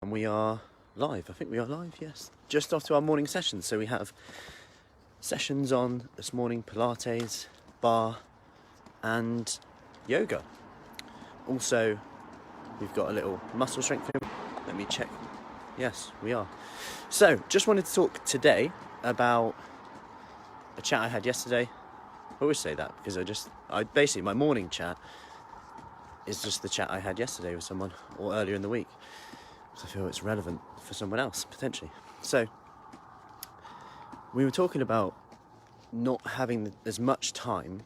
And we are live. I think we are live, yes. Just after our morning sessions. So we have sessions on this morning, Pilates, bar and yoga. Also, we've got a little muscle strengthening. Let me check. Yes, we are. So, just wanted to talk today about a chat I had yesterday. I always say that because I basically, my morning chat is just the chat I had yesterday with someone or earlier in the week. I feel it's relevant for someone else, potentially. So, we were talking about not having as much time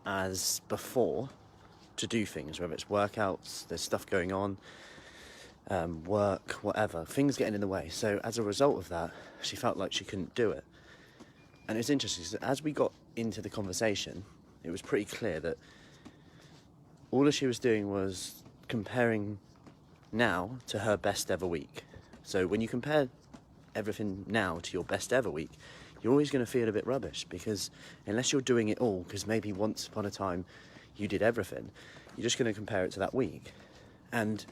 as before to do things, whether it's workouts, there's stuff going on, work, whatever, things getting in the way. So as a result of that, she felt like she couldn't do it. And it's interesting, so as we got into the conversation, it was pretty clear that all that she was doing was comparing now to her best ever week. So when you compare everything now to your best ever week, you're always going to feel a bit rubbish, because unless you're doing it all, because maybe once upon a time you did everything, you're just going to compare it to that week. And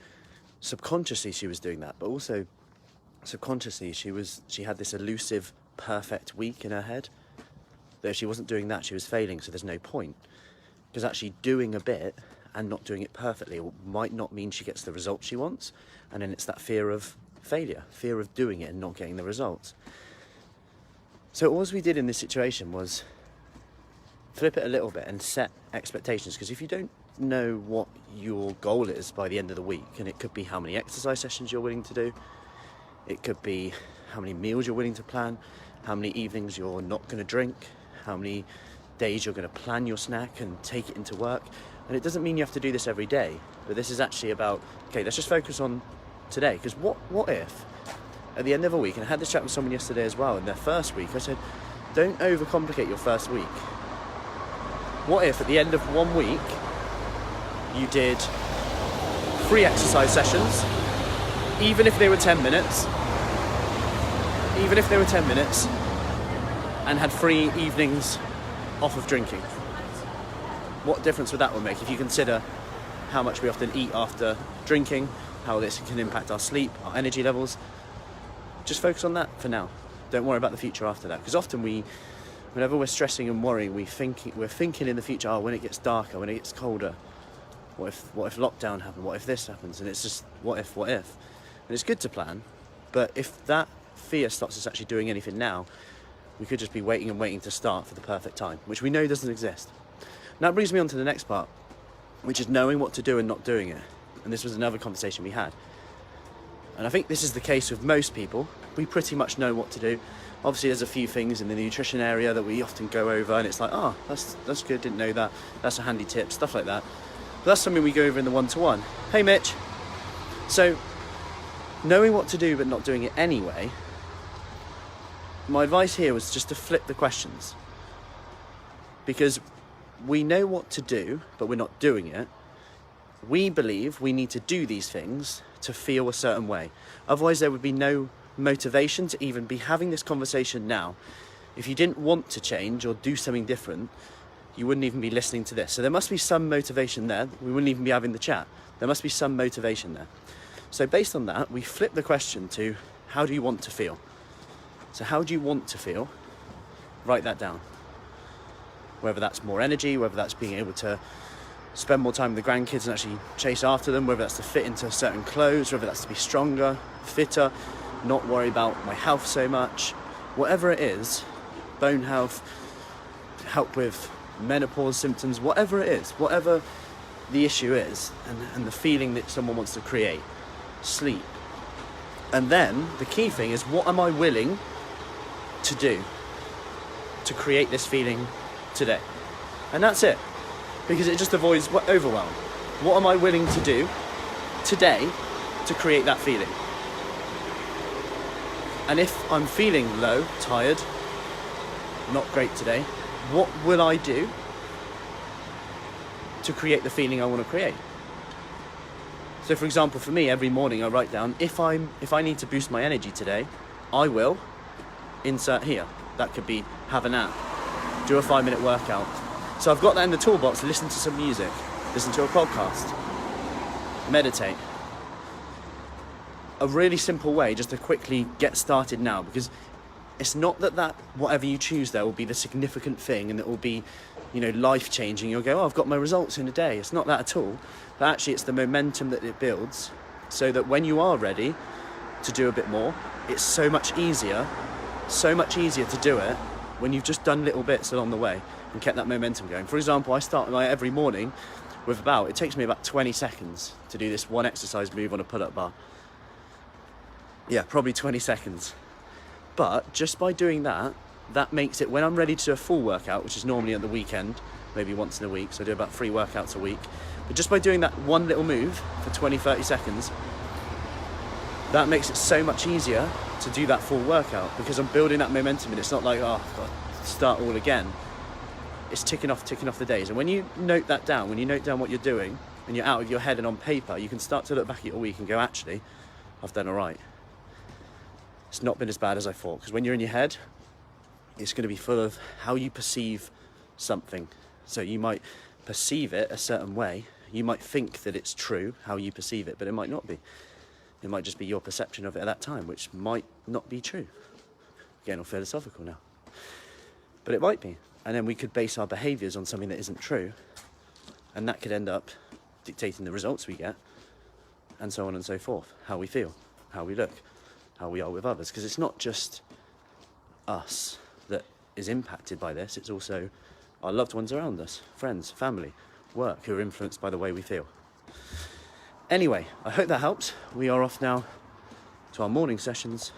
subconsciously she was doing that, but also subconsciously she had this elusive perfect week in her head, that if she wasn't doing that, she was failing, so there's no point. Because actually doing a bit and not doing it perfectly might not mean she gets the results she wants, and then it's that fear of failure, fear of doing it and not getting the results. So all we did in this situation was flip it a little bit and set expectations, because if you don't know what your goal is by the end of the week, and it could be how many exercise sessions you're willing to do, it could be how many meals you're willing to plan, how many evenings you're not going to drink, how many days you're going to plan your snack and take it into work. And it doesn't mean you have to do this every day, but this is actually about, okay, let's just focus on today. Because what if at the end of a week, and I had this chat with someone yesterday as well, in their first week, I said, don't overcomplicate your first week. What if at the end of 1 week you did 3 exercise sessions, even if they were 10 minutes, and had 3 evenings off of drinking? What difference would that make if you consider how much we often eat after drinking, how this can impact our sleep, our energy levels? Just focus on that for now. Don't worry about the future after that, because often whenever we're stressing and worrying, we're thinking in the future, when it gets darker, when it gets colder, what if lockdown happens, what if this happens, and it's just what if. And it's good to plan, but if that fear stops us actually doing anything now, we could just be waiting to start for the perfect time, which we know doesn't exist. And that brings me on to the next part, which is knowing what to do and not doing it. And this was another conversation we had. And I think this is the case with most people. We pretty much know what to do. Obviously, there's a few things in the nutrition area that we often go over, and it's like, that's good, didn't know that. That's a handy tip, stuff like that. But that's something we go over in the one-to-one. Hey, Mitch. So, knowing what to do but not doing it anyway, my advice here was just to flip the questions. Because we know what to do, but we're not doing it. We believe we need to do these things to feel a certain way. Otherwise, there would be no motivation to even be having this conversation now. If you didn't want to change or do something different, you wouldn't even be listening to this. So there must be some motivation there. We wouldn't even be having the chat. There must be some motivation there. So based on that, we flip the question to, how do you want to feel? So how do you want to feel? Write that down. Whether that's more energy, whether that's being able to spend more time with the grandkids and actually chase after them, whether that's to fit into certain clothes, whether that's to be stronger, fitter, not worry about my health so much, whatever it is, bone health, help with menopause symptoms, whatever it is, whatever the issue is, and the feeling that someone wants to create, sleep. And then the key thing is, what am I willing to do to create this feeling today? And that's it, because it just avoids overwhelm. What am I willing to do today to create that feeling? And if I'm feeling low, tired, not great today, what will I do to create the feeling I want to create? So for example, for me, every morning I write down, if I need to boost my energy today, I will insert here. That could be have a nap, do a 5-minute workout. So I've got that in the toolbox. Listen to some music, listen to a podcast, meditate. a really simple way just to quickly get started now, because it's not that whatever you choose there will be the significant thing and it will be, you know, life-changing. You'll go, oh, I've got my results in a day. It's not that at all. But actually it's the momentum that it builds, so that when you are ready to do a bit more, it's so much easier to do it when you've just done little bits along the way and kept that momentum going. For example, I start my every morning with it takes me about 20 seconds to do this one exercise move on a pull-up bar. Yeah, probably 20 seconds. But just by doing that makes it, when I'm ready to do a full workout, which is normally at the weekend, maybe once in a week, so I do about 3 workouts a week, but just by doing that one little move for 20-30 seconds, that makes it so much easier to do that full workout, because I'm building that momentum, and it's not like, oh, I've got to start all again. It's ticking off the days. And when you note that down, when you note down what you're doing, and you're out of your head and on paper, you can start to look back at your week and go, actually, I've done all right. It's not been as bad as I thought, because when you're in your head, it's going to be full of how you perceive something. So you might perceive it a certain way. You might think that it's true, how you perceive it, but it might not be. It might just be your perception of it at that time, which might not be true. Getting all philosophical now. But it might be. And then we could base our behaviours on something that isn't true, and that could end up dictating the results we get, and so on and so forth. How we feel, how we look, how we are with others. Because it's not just us that is impacted by this, it's also our loved ones around us, friends, family, work, who are influenced by the way we feel. Anyway, I hope that helps. We are off now to our morning sessions.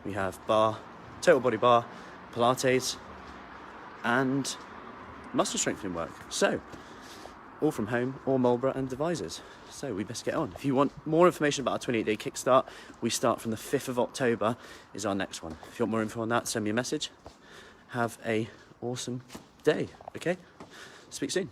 We have bar, total body bar, Pilates, and muscle strengthening work. So, all from home, or Marlborough and devices. So we best get on. If you want more information about our 28-day Kickstart, we start from the 5th of October is our next one. If you want more info on that, send me a message. Have a awesome day, okay? Speak soon.